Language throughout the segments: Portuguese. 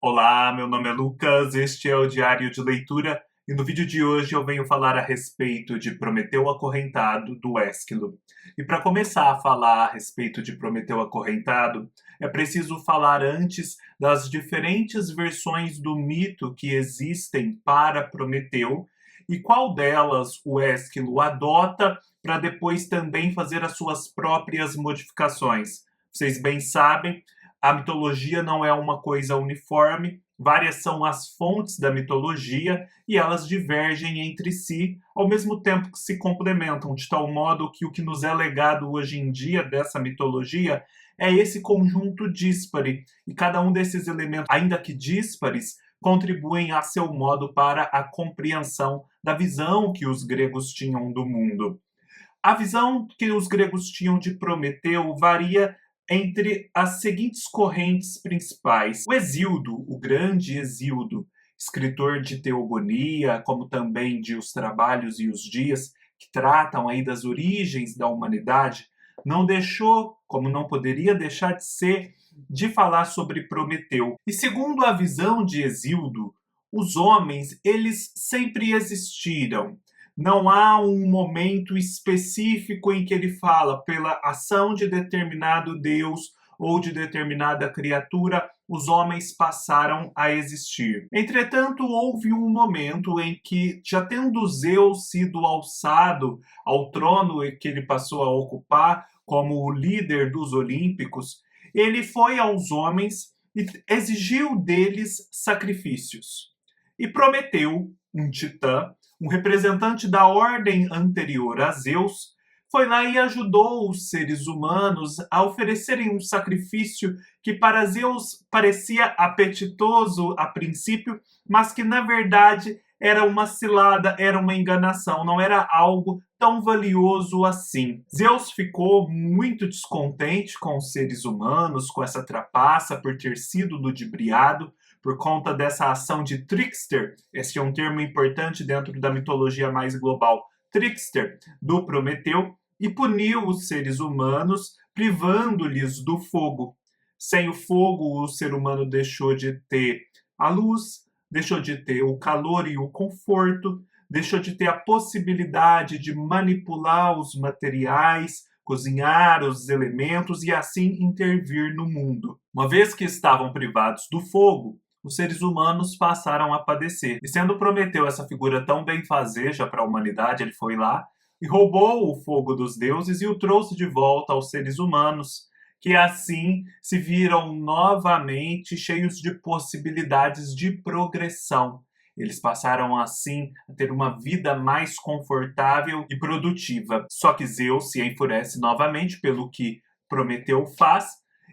Olá, meu nome é Lucas, este é o Diário de Leitura e no vídeo de hoje eu venho falar a respeito de Prometeu Acorrentado, do Ésquilo. E para começar a falar a respeito de Prometeu Acorrentado, é preciso falar antes das diferentes versões do mito que existem para Prometeu e qual delas o Ésquilo adota para depois também fazer as suas próprias modificações. Vocês bem sabem, a mitologia não é uma coisa uniforme, várias são as fontes da mitologia e elas divergem entre si, ao mesmo tempo que se complementam, de tal modo que o que nos é legado hoje em dia dessa mitologia é esse conjunto díspare, e cada um desses elementos, ainda que díspares, contribuem a seu modo para a compreensão da visão que os gregos tinham do mundo. A visão que os gregos tinham de Prometeu varia entre as seguintes correntes principais. O Hesíodo, o grande Hesíodo, escritor de Teogonia, como também de Os Trabalhos e os Dias, que tratam aí das origens da humanidade, não deixou, como não poderia deixar de ser, de falar sobre Prometeu. E segundo a visão de Hesíodo, os homens, eles sempre existiram. Não há um momento específico em que ele fala, pela ação de determinado Deus ou de determinada criatura, os homens passaram a existir. Entretanto, houve um momento em que, já tendo Zeus sido alçado ao trono que ele passou a ocupar como o líder dos Olímpicos, ele foi aos homens e exigiu deles sacrifícios. E Prometeu, um titã, um representante da ordem anterior a Zeus, foi lá e ajudou os seres humanos a oferecerem um sacrifício que para Zeus parecia apetitoso a princípio, mas que na verdade era uma cilada, era uma enganação, não era algo tão valioso assim. Zeus ficou muito descontente com os seres humanos, com essa trapaça por ter sido ludibriado, por conta dessa ação de trickster, esse é um termo importante dentro da mitologia mais global, trickster, do Prometeu, e puniu os seres humanos, privando-lhes do fogo. Sem o fogo, o ser humano deixou de ter a luz, deixou de ter o calor e o conforto, deixou de ter a possibilidade de manipular os materiais, cozinhar os elementos e assim intervir no mundo. Uma vez que estavam privados do fogo, os seres humanos passaram a padecer. E sendo Prometeu essa figura tão benfazeja para a humanidade, ele foi lá e roubou o fogo dos deuses e o trouxe de volta aos seres humanos, que assim se viram novamente cheios de possibilidades de progressão. Eles passaram assim a ter uma vida mais confortável e produtiva. Só que Zeus se enfurece novamente pelo que Prometeu faz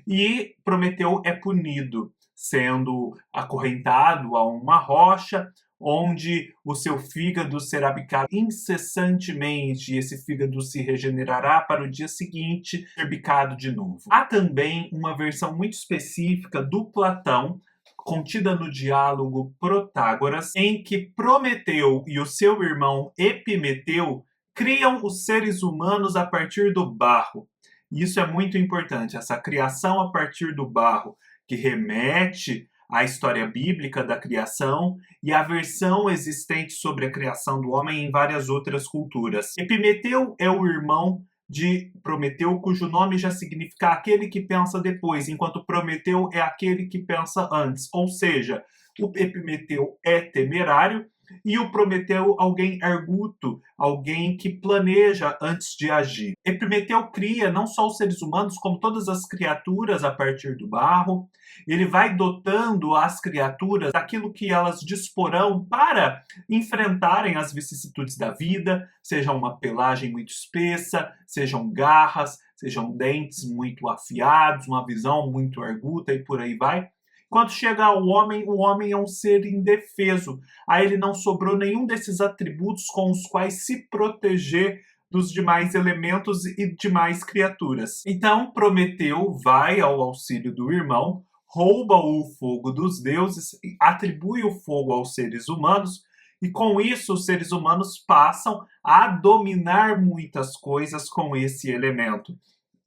e Prometeu é punido, sendo acorrentado a uma rocha, onde o seu fígado será bicado incessantemente e esse fígado se regenerará para o dia seguinte ser bicado de novo. Há também uma versão muito específica do Platão, contida no diálogo Protágoras, em que Prometeu e o seu irmão Epimeteu criam os seres humanos a partir do barro. Isso é muito importante, essa criação a partir do barro, que remete à história bíblica da criação e à versão existente sobre a criação do homem em várias outras culturas. Epimeteu é o irmão de Prometeu, cujo nome já significa aquele que pensa depois, enquanto Prometeu é aquele que pensa antes. Ou seja, o Epimeteu é temerário e o Prometeu alguém arguto, alguém que planeja antes de agir. Epimeteu cria não só os seres humanos, como todas as criaturas a partir do barro. Ele vai dotando as criaturas daquilo que elas disporão para enfrentarem as vicissitudes da vida, seja uma pelagem muito espessa, sejam garras, sejam dentes muito afiados, uma visão muito arguta e por aí vai. Quando chega ao homem, o homem é um ser indefeso. A ele não sobrou nenhum desses atributos com os quais se proteger dos demais elementos e demais criaturas. Então, Prometeu vai ao auxílio do irmão, rouba o fogo dos deuses, atribui o fogo aos seres humanos, e com isso os seres humanos passam a dominar muitas coisas com esse elemento.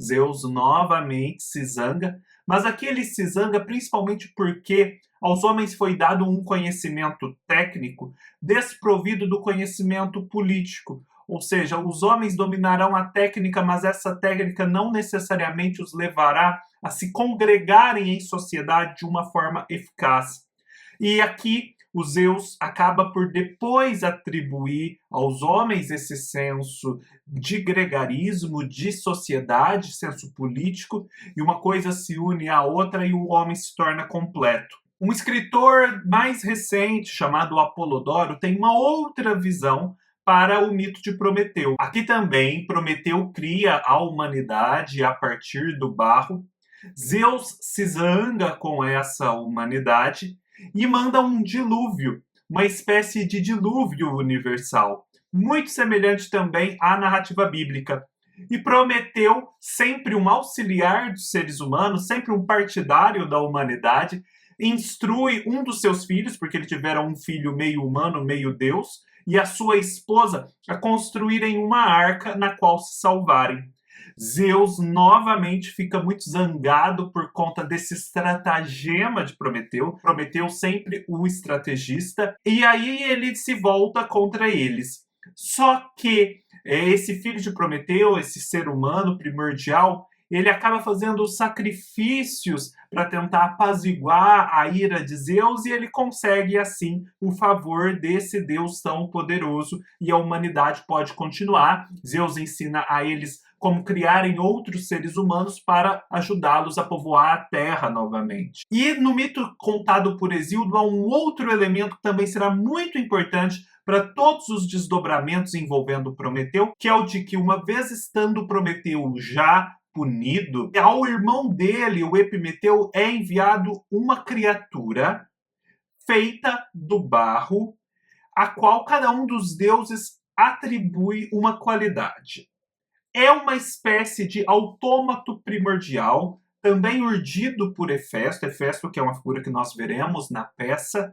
Zeus novamente se zanga, mas aqui ele se zanga principalmente porque aos homens foi dado um conhecimento técnico desprovido do conhecimento político. Ou seja, os homens dominarão a técnica, mas essa técnica não necessariamente os levará a se congregarem em sociedade de uma forma eficaz. E aqui o Zeus acaba por depois atribuir aos homens esse senso de gregarismo, de sociedade, senso político, e uma coisa se une à outra e o homem se torna completo. Um escritor mais recente, chamado Apolodoro, tem uma outra visão para o mito de Prometeu. Aqui também, Prometeu cria a humanidade a partir do barro. Zeus se zanga com essa humanidade e manda um dilúvio, uma espécie de dilúvio universal, muito semelhante também à narrativa bíblica. E Prometeu, sempre um auxiliar dos seres humanos, sempre um partidário da humanidade, instrui um dos seus filhos, porque ele tivera um filho meio humano, meio Deus, e a sua esposa a construírem uma arca na qual se salvarem. Zeus novamente fica muito zangado por conta desse estratagema de Prometeu. Prometeu sempre o estrategista, e aí ele se volta contra eles. Só que esse filho de Prometeu, esse ser humano primordial, ele acaba fazendo sacrifícios para tentar apaziguar a ira de Zeus e ele consegue, assim, o favor desse Deus tão poderoso e a humanidade pode continuar. Zeus ensina a eles como criarem outros seres humanos para ajudá-los a povoar a Terra novamente. E no mito contado por Hesíodo há um outro elemento que também será muito importante para todos os desdobramentos envolvendo Prometeu, que é o de que, uma vez estando Prometeu já punido, ao irmão dele, o Epimeteu, é enviado uma criatura feita do barro, a qual cada um dos deuses atribui uma qualidade. É uma espécie de autômato primordial, também urdido por Hefesto, que é uma figura que nós veremos na peça,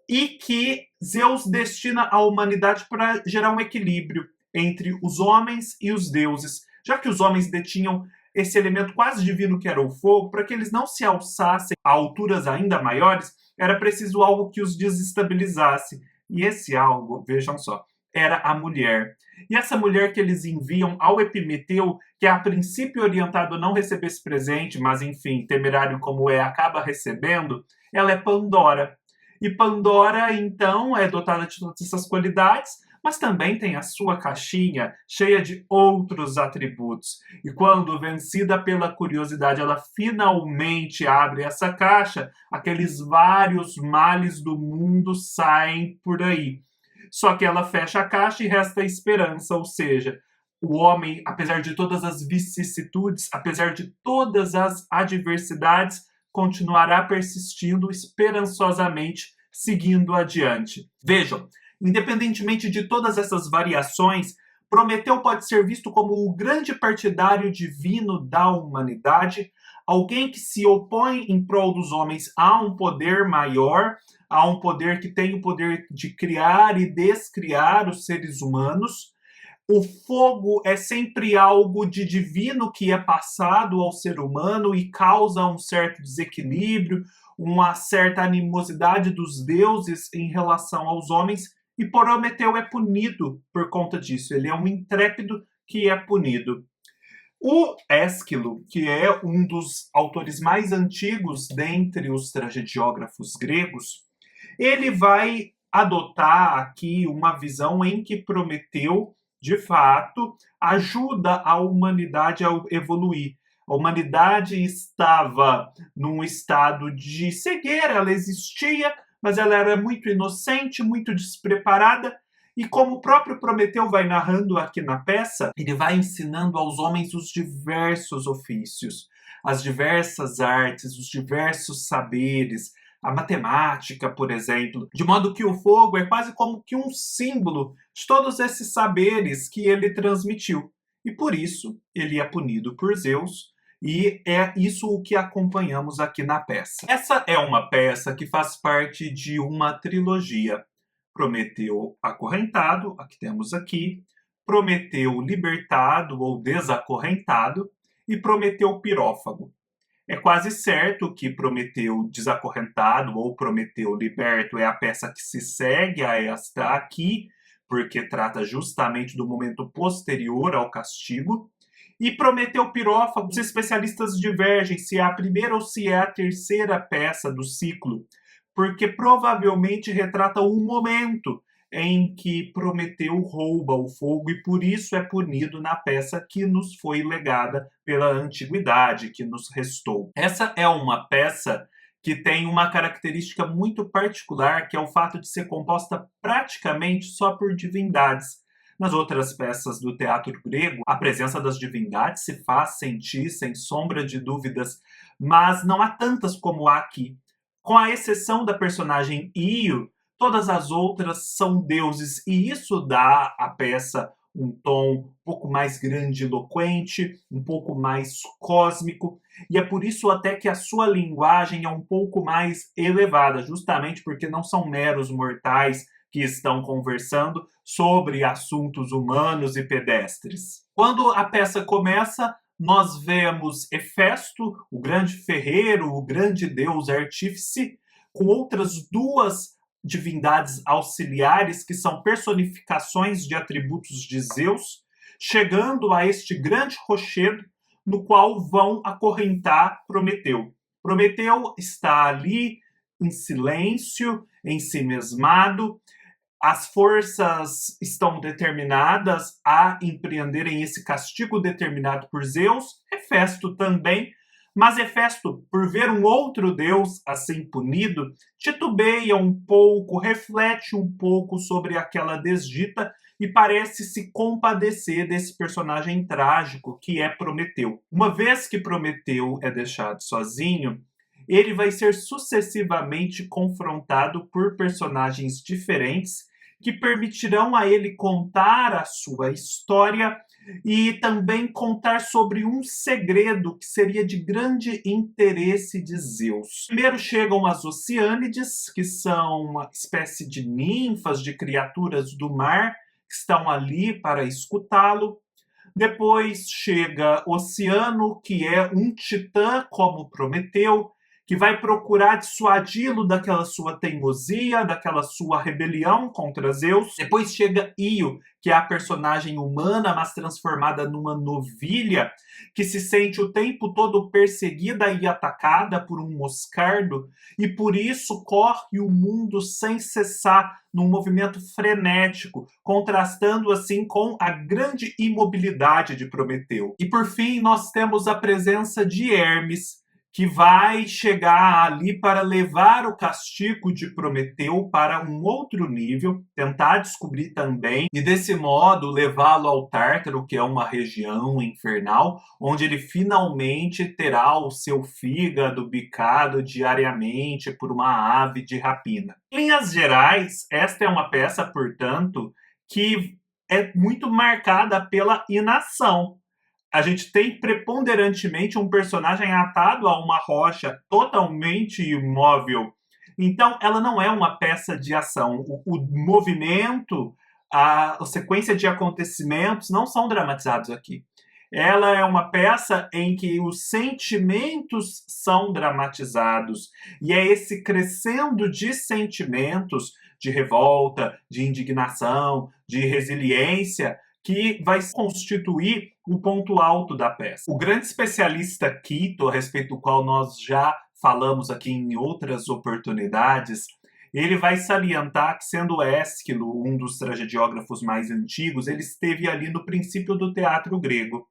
e que Zeus destina à humanidade para gerar um equilíbrio entre os homens e os deuses, já que os homens detinham esse elemento quase divino que era o fogo, para que eles não se alçassem a alturas ainda maiores, era preciso algo que os desestabilizasse. E esse algo, vejam só, era a mulher. E essa mulher que eles enviam ao Epimeteu, que a princípio orientado a não receber esse presente, mas enfim, temerário como é, acaba recebendo, ela é Pandora. E Pandora, então, é dotada de todas essas qualidades, mas também tem a sua caixinha cheia de outros atributos. E quando, vencida pela curiosidade, ela finalmente abre essa caixa, aqueles vários males do mundo saem por aí. Só que ela fecha a caixa e resta a esperança, ou seja, o homem, apesar de todas as vicissitudes, apesar de todas as adversidades, continuará persistindo esperançosamente, seguindo adiante. Vejam, independentemente de todas essas variações, Prometeu pode ser visto como o grande partidário divino da humanidade, alguém que se opõe em prol dos homens a um poder maior, a um poder que tem o poder de criar e descriar os seres humanos. O fogo é sempre algo de divino que é passado ao ser humano e causa um certo desequilíbrio, uma certa animosidade dos deuses em relação aos homens, e Prometeu é punido por conta disso. Ele é um intrépido que é punido. O Ésquilo, que é um dos autores mais antigos dentre os tragediógrafos gregos, ele vai adotar aqui uma visão em que Prometeu, de fato, ajuda a humanidade a evoluir. A humanidade estava num estado de cegueira, ela existia, mas ela era muito inocente, muito despreparada, e como o próprio Prometeu vai narrando aqui na peça, ele vai ensinando aos homens os diversos ofícios, as diversas artes, os diversos saberes, a matemática, por exemplo, de modo que o fogo é quase como que um símbolo de todos esses saberes que ele transmitiu. E por isso ele é punido por Zeus, e é isso o que acompanhamos aqui na peça. Essa é uma peça que faz parte de uma trilogia. Prometeu acorrentado, a que temos aqui, Prometeu libertado ou desacorrentado, e Prometeu Pirófago. É quase certo que Prometeu Desacorrentado ou Prometeu Liberto é a peça que se segue a esta aqui, porque trata justamente do momento posterior ao castigo. E Prometeu Pirófago, os especialistas divergem se é a primeira ou se é a terceira peça do ciclo, porque provavelmente retrata um momento em que Prometeu rouba o fogo e por isso é punido na peça que nos foi legada pela antiguidade, que nos restou. Essa é uma peça que tem uma característica muito particular, que é o fato de ser composta praticamente só por divindades. Nas outras peças do teatro grego, a presença das divindades se faz sentir, sem sombra de dúvidas, mas não há tantas como há aqui. Com a exceção da personagem Io, todas as outras são deuses, e isso dá à peça um tom um pouco mais grandiloquente, um pouco mais cósmico, e é por isso até que a sua linguagem é um pouco mais elevada, justamente porque não são meros mortais que estão conversando sobre assuntos humanos e pedestres. Quando a peça começa, nós vemos Hefesto, o grande ferreiro, o grande deus artífice, com outras duas divindades auxiliares que são personificações de atributos de Zeus, chegando a este grande rochedo no qual vão acorrentar Prometeu. Prometeu está ali em silêncio, ensimesmado. As forças estão determinadas a empreenderem esse castigo determinado por Zeus, Hefesto também, mas Hefesto, por ver um outro deus assim punido, titubeia um pouco, reflete um pouco sobre aquela desdita e parece se compadecer desse personagem trágico que é Prometeu. Uma vez que Prometeu é deixado sozinho, ele vai ser sucessivamente confrontado por personagens diferentes que permitirão a ele contar a sua história e também contar sobre um segredo que seria de grande interesse de Zeus. Primeiro chegam as Oceânides, que são uma espécie de ninfas, de criaturas do mar, que estão ali para escutá-lo. Depois chega Oceano, que é um titã como Prometeu, que vai procurar dissuadi-lo daquela sua teimosia, daquela sua rebelião contra Zeus. Depois chega Io, que é a personagem humana, mas transformada numa novilha, que se sente o tempo todo perseguida e atacada por um moscardo, e por isso corre o mundo sem cessar, num movimento frenético, contrastando assim com a grande imobilidade de Prometeu. E por fim, nós temos a presença de Hermes, que vai chegar ali para levar o castigo de Prometeu para um outro nível, tentar descobrir também, e desse modo levá-lo ao Tártaro, que é uma região infernal, onde ele finalmente terá o seu fígado bicado diariamente por uma ave de rapina. Em linhas gerais, esta é uma peça, portanto, que é muito marcada pela inação. A gente tem preponderantemente um personagem atado a uma rocha totalmente imóvel. Então, ela não é uma peça de ação. O movimento, a sequência de acontecimentos não são dramatizados aqui. Ela é uma peça em que os sentimentos são dramatizados. E é esse crescendo de sentimentos, de revolta, de indignação, de resiliência, que vai constituir o ponto alto da peça. O grande especialista Quito, a respeito do qual nós já falamos aqui em outras oportunidades, ele vai salientar que, sendo Ésquilo um dos tragediógrafos mais antigos, ele esteve ali no princípio do teatro grego.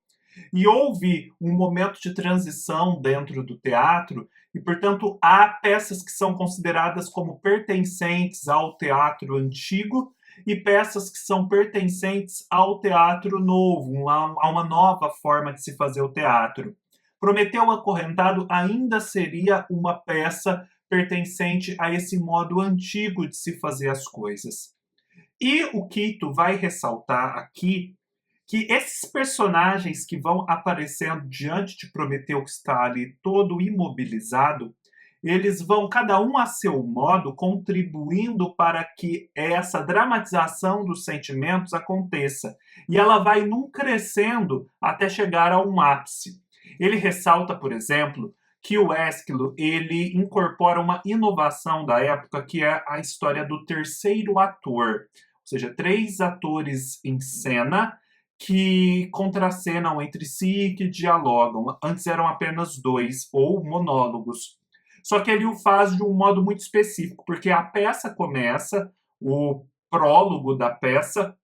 E houve um momento de transição dentro do teatro, e, portanto, há peças que são consideradas como pertencentes ao teatro antigo e peças que são pertencentes ao teatro novo, a uma nova forma de se fazer o teatro. Prometeu Acorrentado ainda seria uma peça pertencente a esse modo antigo de se fazer as coisas. E o Quito vai ressaltar aqui que esses personagens que vão aparecendo diante de Prometeu, que está ali todo imobilizado, eles vão, cada um a seu modo, contribuindo para que essa dramatização dos sentimentos aconteça. E ela vai num crescendo até chegar a um ápice. Ele ressalta, por exemplo, que o Ésquilo ele incorpora uma inovação da época, que é a história do terceiro ator, ou seja, 3 atores em cena que contracenam entre si e que dialogam. Antes eram apenas 2, ou monólogos. Só que ele o faz de um modo muito específico, porque a peça começa, o prólogo da peça,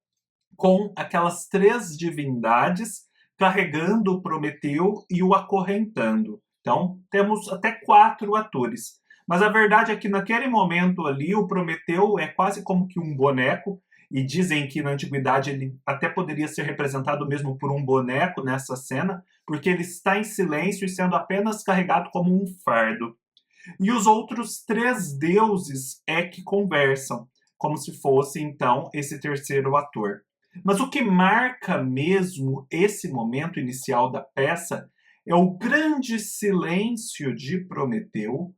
com aquelas 3 divindades carregando o Prometeu e o acorrentando. Então, temos até 4 atores. Mas a verdade é que naquele momento ali, o Prometeu é quase como que um boneco, e dizem que na antiguidade ele até poderia ser representado mesmo por um boneco nessa cena, porque ele está em silêncio e sendo apenas carregado como um fardo. E os outros 3 deuses é que conversam, como se fosse então esse terceiro ator. Mas o que marca mesmo esse momento inicial da peça é o grande silêncio de Prometeu,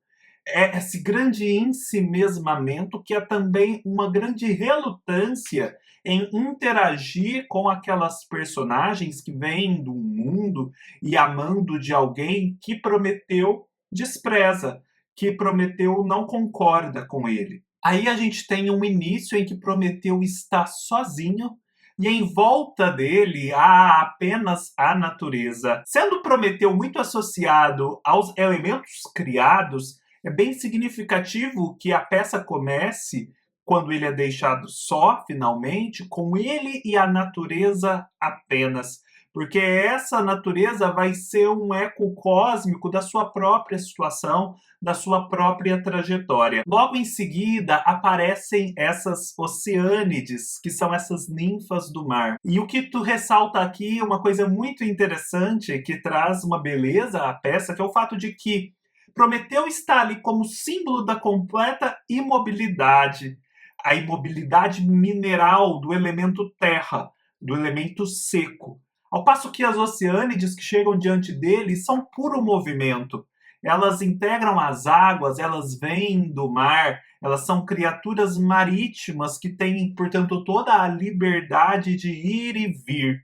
é esse grande ensimesmamento, que é também uma grande relutância em interagir com aquelas personagens que vêm do mundo e amando de alguém que Prometeu despreza, que Prometeu não concorda com ele. Aí a gente tem um início em que Prometeu está sozinho e em volta dele há apenas a natureza. Sendo Prometeu muito associado aos elementos criados, é bem significativo que a peça comece, quando ele é deixado só, finalmente, com ele e a natureza apenas. Porque essa natureza vai ser um eco cósmico da sua própria situação, da sua própria trajetória. Logo em seguida, aparecem essas oceânides, que são essas ninfas do mar. E o que tu ressalta aqui é uma coisa muito interessante, que traz uma beleza à peça, que é o fato de que Prometeu está ali como símbolo da completa imobilidade, a imobilidade mineral do elemento terra, do elemento seco. Ao passo que as oceânides que chegam diante dele são puro movimento. Elas integram as águas, elas vêm do mar, elas são criaturas marítimas que têm, portanto, toda a liberdade de ir e vir.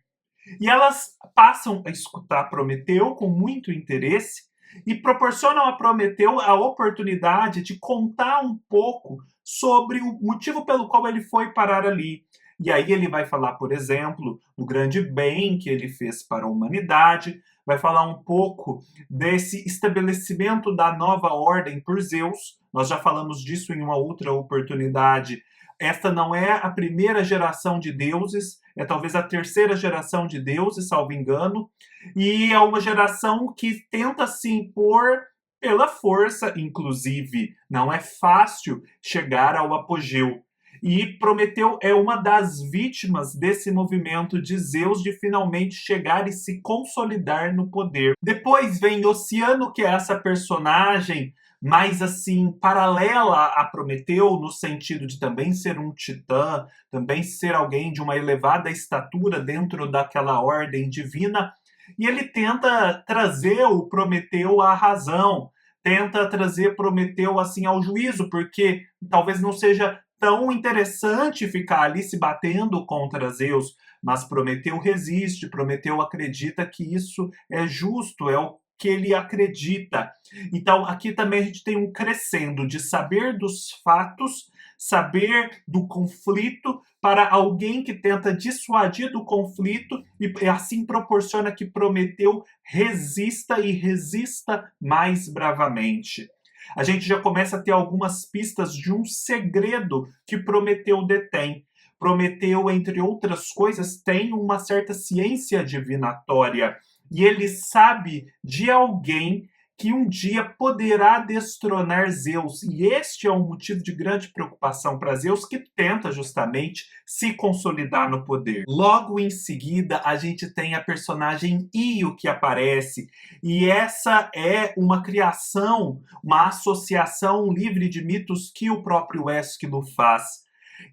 E elas passam a escutar Prometeu com muito interesse e proporcionam a Prometeu a oportunidade de contar um pouco sobre o motivo pelo qual ele foi parar ali. E aí ele vai falar, por exemplo, do grande bem que ele fez para a humanidade, vai falar um pouco desse estabelecimento da nova ordem por Zeus. Nós já falamos disso em uma outra oportunidade. Esta não é a primeira geração de deuses, é talvez a terceira geração de deuses, salvo engano, e é uma geração que tenta se impor pela força, inclusive. Não é fácil chegar ao apogeu. E Prometeu é uma das vítimas desse movimento de Zeus de finalmente chegar e se consolidar no poder. Depois vem Oceano, que é essa personagem mais assim paralela a Prometeu, no sentido de também ser um titã, também ser alguém de uma elevada estatura dentro daquela ordem divina, e ele tenta trazer o Prometeu à razão, tenta trazer Prometeu assim ao juízo, porque talvez não seja tão interessante ficar ali se batendo contra Zeus, mas Prometeu resiste, Prometeu acredita que isso é justo, é o que ele acredita. Então, aqui também a gente tem um crescendo de saber dos fatos, saber do conflito, para alguém que tenta dissuadir do conflito e assim proporciona que Prometeu resista e resista mais bravamente. A gente já começa a ter algumas pistas de um segredo que Prometeu detém. Prometeu, entre outras coisas, tem uma certa ciência divinatória e ele sabe de alguém que um dia poderá destronar Zeus. E este é um motivo de grande preocupação para Zeus, que tenta justamente se consolidar no poder. Logo em seguida, a gente tem a personagem Io que aparece, e essa é uma criação, uma associação livre de mitos que o próprio Ésquilo faz.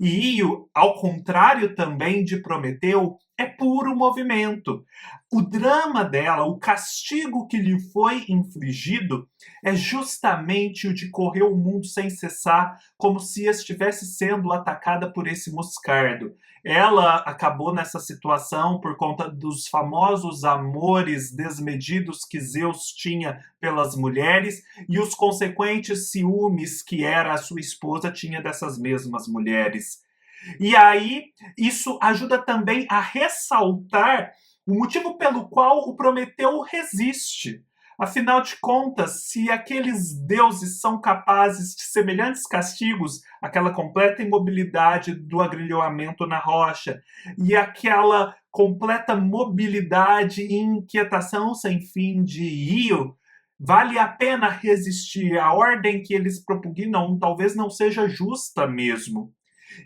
E Io, ao contrário também de Prometeu, é puro movimento. O drama dela, o castigo que lhe foi infligido, é justamente o de correr o mundo sem cessar, como se estivesse sendo atacada por esse moscardo. Ela acabou nessa situação por conta dos famosos amores desmedidos que Zeus tinha pelas mulheres e os consequentes ciúmes que a sua esposa tinha dessas mesmas mulheres. E aí, isso ajuda também a ressaltar o motivo pelo qual o Prometeu resiste. Afinal de contas, se aqueles deuses são capazes de semelhantes castigos, aquela completa imobilidade do agrilhoamento na rocha e aquela completa mobilidade e inquietação sem fim de Io, vale a pena resistir. A ordem que eles propugnam talvez não seja justa mesmo.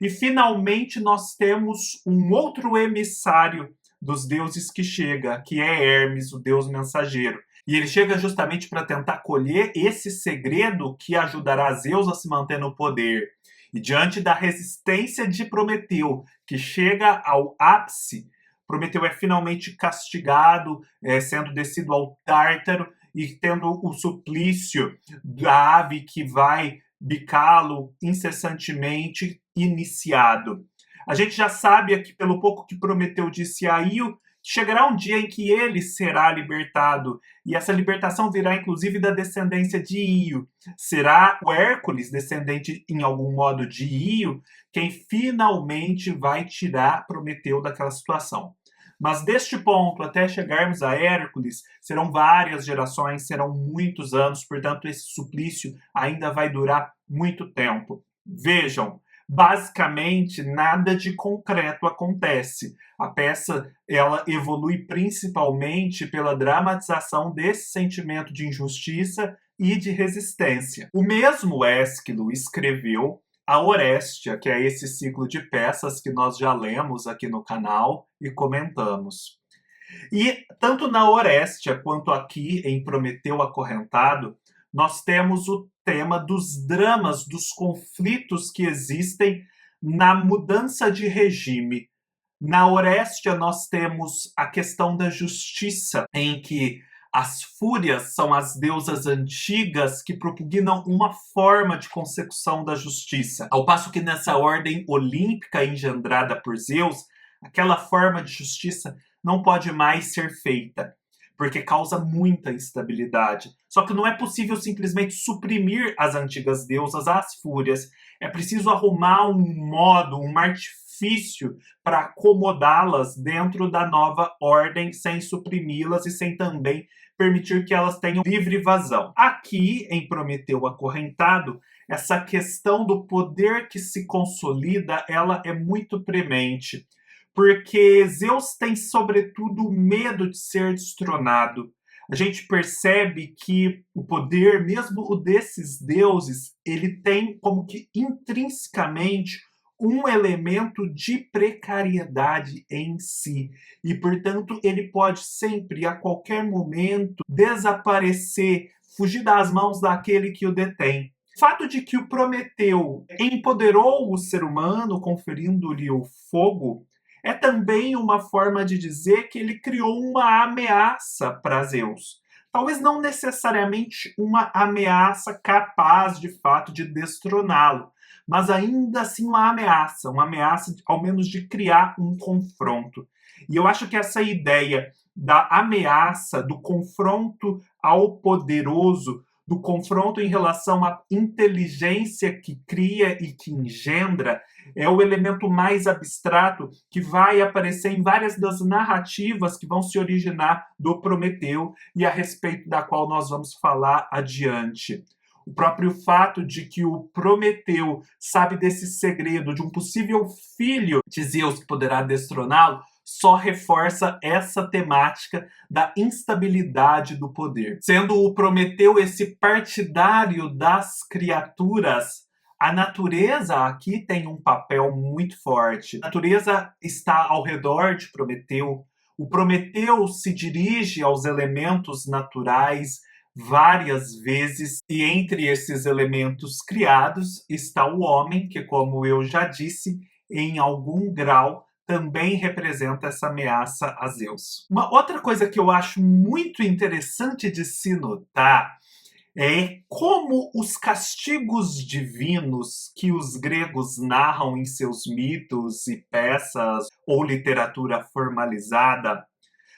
E finalmente nós temos um outro emissário dos deuses que chega, que é Hermes, o deus mensageiro. E ele chega justamente para tentar colher esse segredo que ajudará Zeus a se manter no poder. E diante da resistência de Prometeu, que chega ao ápice, Prometeu é finalmente castigado, sendo descido ao Tártaro e tendo o suplício da ave que vai bicá-lo incessantemente iniciado. A gente já sabe aqui, pelo pouco que Prometeu disse a Io, chegará um dia em que ele será libertado, e essa libertação virá inclusive da descendência de Io. Será o Hércules, descendente em algum modo de Io, quem finalmente vai tirar Prometeu daquela situação. Mas deste ponto até chegarmos a Hércules, serão várias gerações, serão muitos anos, portanto esse suplício ainda vai durar muito tempo. Vejam, basicamente nada de concreto acontece. A peça ela evolui principalmente pela dramatização desse sentimento de injustiça e de resistência. O mesmo Ésquilo escreveu a Orestia, que é esse ciclo de peças que nós já lemos aqui no canal e comentamos. E tanto na Orestia quanto aqui em Prometeu Acorrentado, nós temos o tema dos dramas, dos conflitos que existem na mudança de regime. Na Orestia, nós temos a questão da justiça, em que as fúrias são as deusas antigas que propugnam uma forma de consecução da justiça. Ao passo que nessa ordem olímpica engendrada por Zeus, aquela forma de justiça não pode mais ser feita, porque causa muita instabilidade. Só que não é possível simplesmente suprimir as antigas deusas, as fúrias. É preciso arrumar um modo, um artifício para acomodá-las dentro da nova ordem, sem suprimi-las e sem também permitir que elas tenham livre vazão. Aqui, em Prometeu Acorrentado, essa questão do poder que se consolida, ela é muito premente, porque Zeus tem, sobretudo, medo de ser destronado. A gente percebe que o poder, mesmo o desses deuses, ele tem como que intrinsecamente um elemento de precariedade em si. E, portanto, ele pode sempre, a qualquer momento, desaparecer, fugir das mãos daquele que o detém. O fato de que o Prometeu empoderou o ser humano, conferindo-lhe o fogo, é também uma forma de dizer que ele criou uma ameaça para Zeus. Talvez não necessariamente uma ameaça capaz, de fato, de destroná-lo, mas ainda assim uma ameaça ao menos de criar um confronto. E eu acho que essa ideia da ameaça, do confronto ao poderoso, do confronto em relação à inteligência que cria e que engendra, é o elemento mais abstrato que vai aparecer em várias das narrativas que vão se originar do Prometeu e a respeito da qual nós vamos falar adiante. O próprio fato de que o Prometeu sabe desse segredo de um possível filho de Zeus que poderá destroná-lo só reforça essa temática da instabilidade do poder. Sendo o Prometeu esse partidário das criaturas, a natureza aqui tem um papel muito forte. A natureza está ao redor de Prometeu. O Prometeu se dirige aos elementos naturais várias vezes, e entre esses elementos criados está o homem, que, como eu já disse, em algum grau também representa essa ameaça a Zeus. Uma outra coisa que eu acho muito interessante de se notar é como os castigos divinos que os gregos narram em seus mitos e peças ou literatura formalizada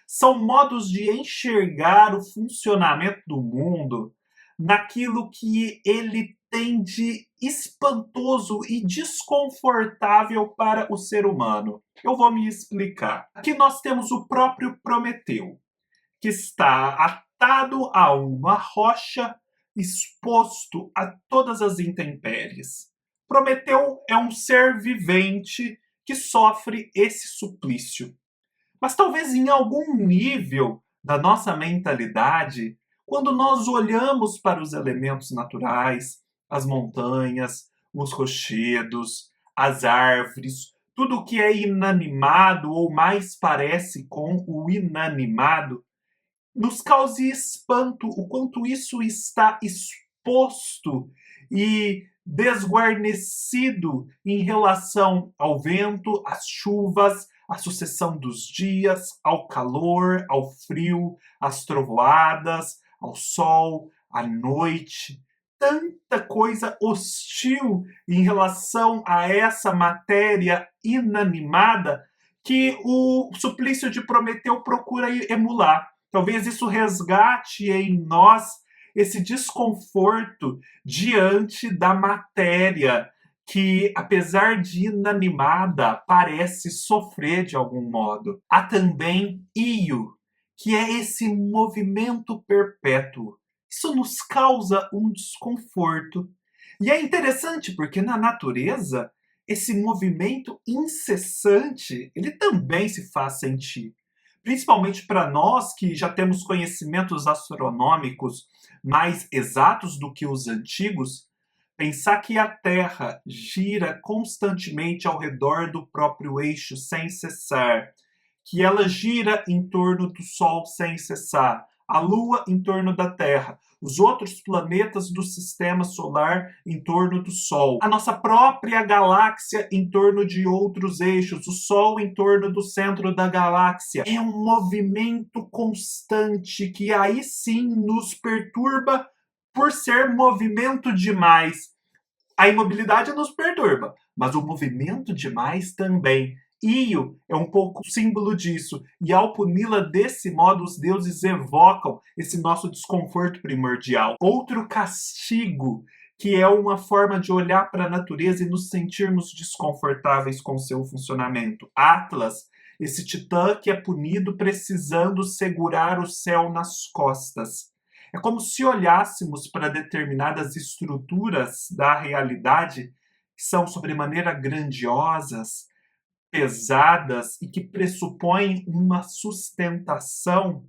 são modos de enxergar o funcionamento do mundo naquilo que ele tem de espantoso e desconfortável para o ser humano. Eu vou me explicar. Aqui nós temos o próprio Prometeu, que está atado a uma rocha, exposto a todas as intempéries. Prometeu é um ser vivente que sofre esse suplício. Mas talvez em algum nível da nossa mentalidade, quando nós olhamos para os elementos naturais, as montanhas, os rochedos, as árvores, tudo que é inanimado ou mais parece com o inanimado, nos cause espanto o quanto isso está exposto e desguarnecido em relação ao vento, às chuvas, à sucessão dos dias, ao calor, ao frio, às trovoadas, ao sol, à noite. Tanta coisa hostil em relação a essa matéria inanimada que o suplício de Prometeu procura emular. Talvez isso resgate em nós esse desconforto diante da matéria que, apesar de inanimada, parece sofrer de algum modo. Há também Io, que é esse movimento perpétuo. Isso nos causa um desconforto. E é interessante porque na natureza, esse movimento incessante, ele também se faz sentir. Principalmente para nós que já temos conhecimentos astronômicos mais exatos do que os antigos, pensar que a Terra gira constantemente ao redor do próprio eixo sem cessar, que ela gira em torno do Sol sem cessar, a Lua em torno da Terra, os outros planetas do sistema solar em torno do Sol, a nossa própria galáxia em torno de outros eixos, o Sol em torno do centro da galáxia. É um movimento constante que aí sim nos perturba por ser movimento demais. A imobilidade nos perturba, mas o movimento demais também. Io é um pouco símbolo disso, e ao puni-la desse modo, os deuses evocam esse nosso desconforto primordial. Outro castigo, que é uma forma de olhar para a natureza e nos sentirmos desconfortáveis com o seu funcionamento. Atlas, esse titã que é punido precisando segurar o céu nas costas. É como se olhássemos para determinadas estruturas da realidade que são sobremaneira grandiosas, pesadas e que pressupõem uma sustentação,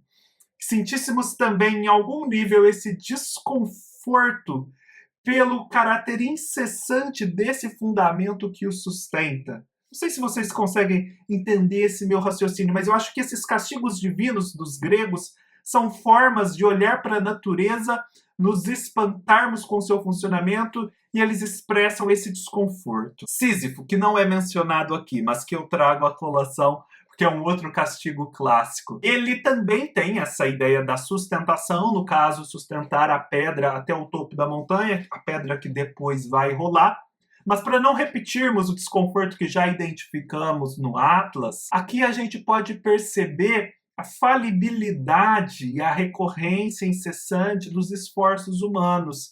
sentíssemos também em algum nível esse desconforto pelo caráter incessante desse fundamento que o sustenta. Não sei se vocês conseguem entender esse meu raciocínio, mas eu acho que esses castigos divinos dos gregos são formas de olhar para a natureza, nos espantarmos com seu funcionamento e eles expressam esse desconforto. Sísifo, que não é mencionado aqui, mas que eu trago à colação porque é um outro castigo clássico. Ele também tem essa ideia da sustentação, no caso, sustentar a pedra até o topo da montanha, a pedra que depois vai rolar. Mas para não repetirmos o desconforto que já identificamos no Atlas, aqui a gente pode perceber a falibilidade e a recorrência incessante dos esforços humanos,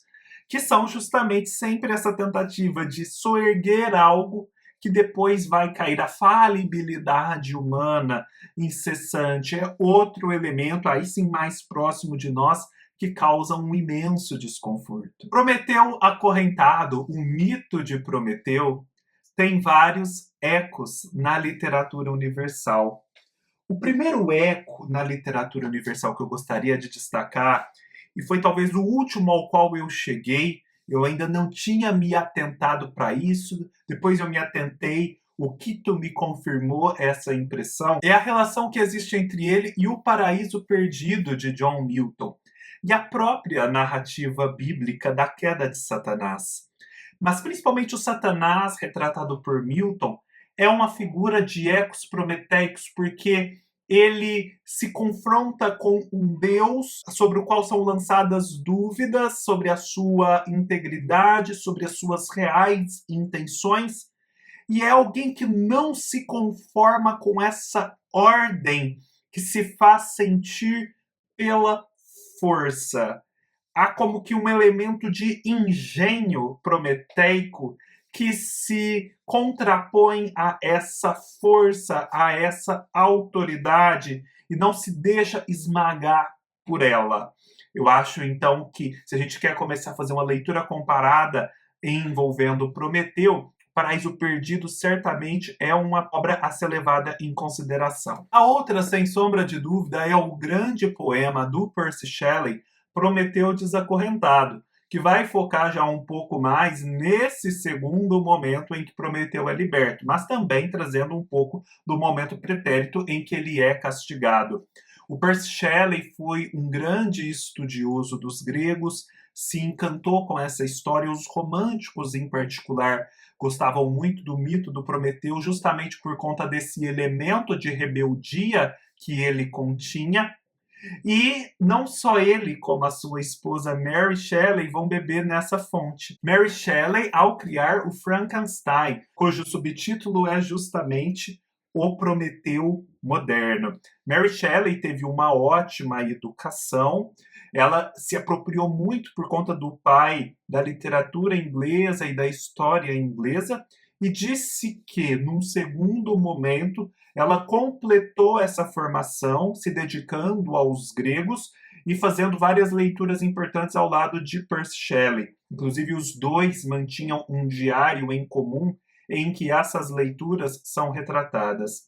que são justamente sempre essa tentativa de soerguer algo que depois vai cair. A falibilidade humana incessante é outro elemento, aí sim mais próximo de nós, que causa um imenso desconforto. Prometeu acorrentado, o mito de Prometeu, tem vários ecos na literatura universal. O primeiro eco na literatura universal que eu gostaria de destacar, e foi talvez o último ao qual eu cheguei, eu ainda não tinha me atentado para isso, depois eu me atentei, o Quito me confirmou essa impressão, é a relação que existe entre ele e o Paraíso Perdido de John Milton, e a própria narrativa bíblica da queda de Satanás. Mas principalmente o Satanás, retratado por Milton, é uma figura de ecos prometeicos, porque ele se confronta com um Deus sobre o qual são lançadas dúvidas sobre a sua integridade, sobre as suas reais intenções, e é alguém que não se conforma com essa ordem que se faz sentir pela força. Há como que um elemento de engenho prometeico que se contrapõe a essa força, a essa autoridade e não se deixa esmagar por ela. Eu acho então que se a gente quer começar a fazer uma leitura comparada envolvendo Prometeu, Paraíso Perdido certamente é uma obra a ser levada em consideração. A outra, sem sombra de dúvida, é o grande poema do Percy Shelley, Prometeu Desacorrentado, que vai focar já um pouco mais nesse segundo momento em que Prometeu é liberto, mas também trazendo um pouco do momento pretérito em que ele é castigado. O Percy Shelley foi um grande estudioso dos gregos, se encantou com essa história, os românticos em particular gostavam muito do mito do Prometeu justamente por conta desse elemento de rebeldia que ele continha. E não só ele, como a sua esposa Mary Shelley vão beber nessa fonte. Mary Shelley, ao criar o Frankenstein, cujo subtítulo é justamente O Prometeu Moderno. Mary Shelley teve uma ótima educação, ela se apropriou muito por conta do pai da literatura inglesa e da história inglesa, e disse que, num segundo momento, ela completou essa formação se dedicando aos gregos e fazendo várias leituras importantes ao lado de Percy Shelley. Inclusive, os dois mantinham um diário em comum em que essas leituras são retratadas.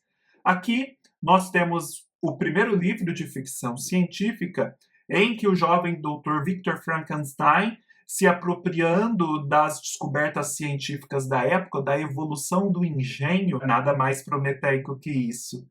Aqui nós temos o primeiro livro de ficção científica em que o jovem Dr. Victor Frankenstein, se apropriando das descobertas científicas da época, da evolução do engenho, nada mais prometeico que isso.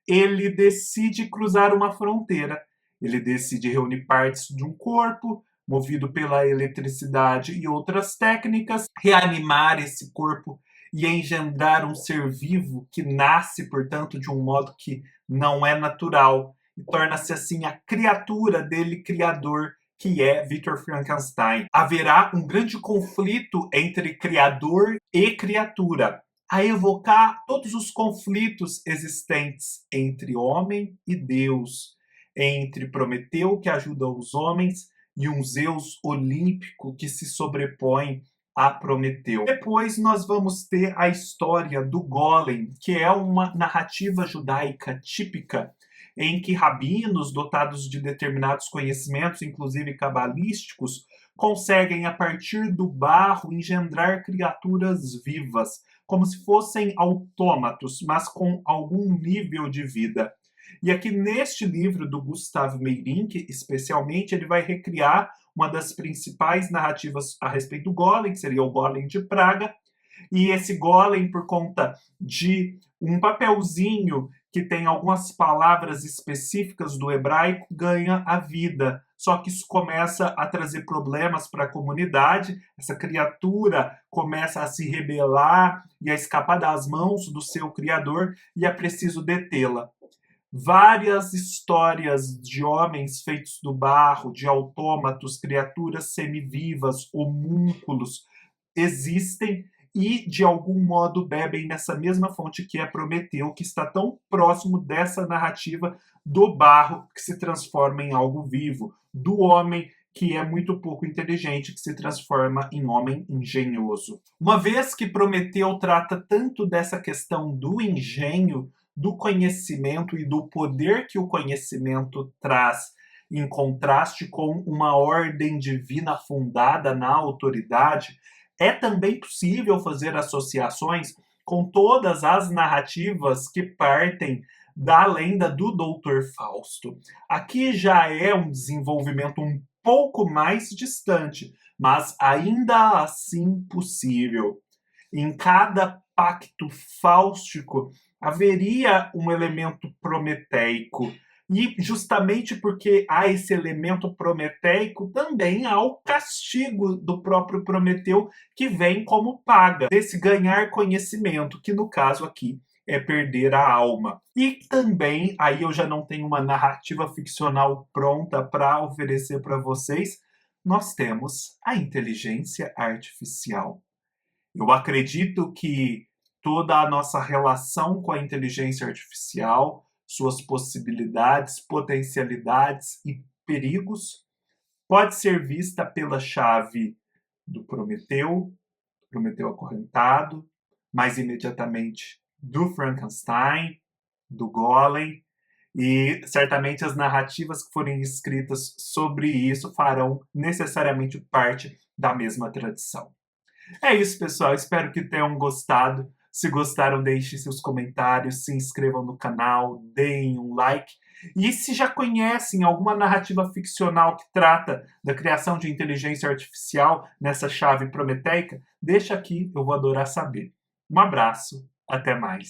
Ele decide cruzar uma fronteira. Ele decide reunir partes de um corpo, movido pela eletricidade e outras técnicas, reanimar esse corpo e engendrar um ser vivo que nasce, portanto, de um modo que não é natural e torna-se assim a criatura dele, criador, que é Victor Frankenstein. Haverá um grande conflito entre criador e criatura, a evocar todos os conflitos existentes entre homem e Deus, entre Prometeu, que ajuda os homens, e um Zeus olímpico que se sobrepõe a Prometeu. Depois nós vamos ter a história do Golem, que é uma narrativa judaica típica em que rabinos dotados de determinados conhecimentos, inclusive cabalísticos, conseguem, a partir do barro, engendrar criaturas vivas, como se fossem autômatos, mas com algum nível de vida. E aqui neste livro do Gustav Meyrink, especialmente, ele vai recriar uma das principais narrativas a respeito do Golem, que seria o Golem de Praga, e esse Golem, por conta de um papelzinho que tem algumas palavras específicas do hebraico, ganha a vida. Só que isso começa a trazer problemas para a comunidade, essa criatura começa a se rebelar e a escapar das mãos do seu criador, e é preciso detê-la. Várias histórias de homens feitos do barro, de autômatos, criaturas semivivas, homúnculos, existem e, de algum modo, bebem nessa mesma fonte que é Prometeu, que está tão próximo dessa narrativa do barro que se transforma em algo vivo, do homem que é muito pouco inteligente, que se transforma em homem engenhoso. Uma vez que Prometeu trata tanto dessa questão do engenho, do conhecimento e do poder que o conhecimento traz, em contraste com uma ordem divina fundada na autoridade, é também possível fazer associações com todas as narrativas que partem da lenda do Doutor Fausto. Aqui já é um desenvolvimento um pouco mais distante, mas ainda assim possível. Em cada pacto fáustico haveria um elemento prometeico E justamente porque há esse elemento prometeico, também há o castigo do próprio Prometeu, que vem como paga desse ganhar conhecimento, que no caso aqui é perder a alma. E também, aí eu já não tenho uma narrativa ficcional pronta para oferecer para vocês, nós temos a inteligência artificial. Eu acredito que toda a nossa relação com a inteligência artificial, suas possibilidades, potencialidades e perigos, pode ser vista pela chave do Prometeu acorrentado, mais imediatamente do Frankenstein, do Golem, e certamente as narrativas que forem escritas sobre isso farão necessariamente parte da mesma tradição. É isso, pessoal. Espero que tenham gostado. Se gostaram, deixem seus comentários, se inscrevam no canal, deem um like. E se já conhecem alguma narrativa ficcional que trata da criação de inteligência artificial nessa chave prometeica, deixa aqui, eu vou adorar saber. Um abraço, até mais.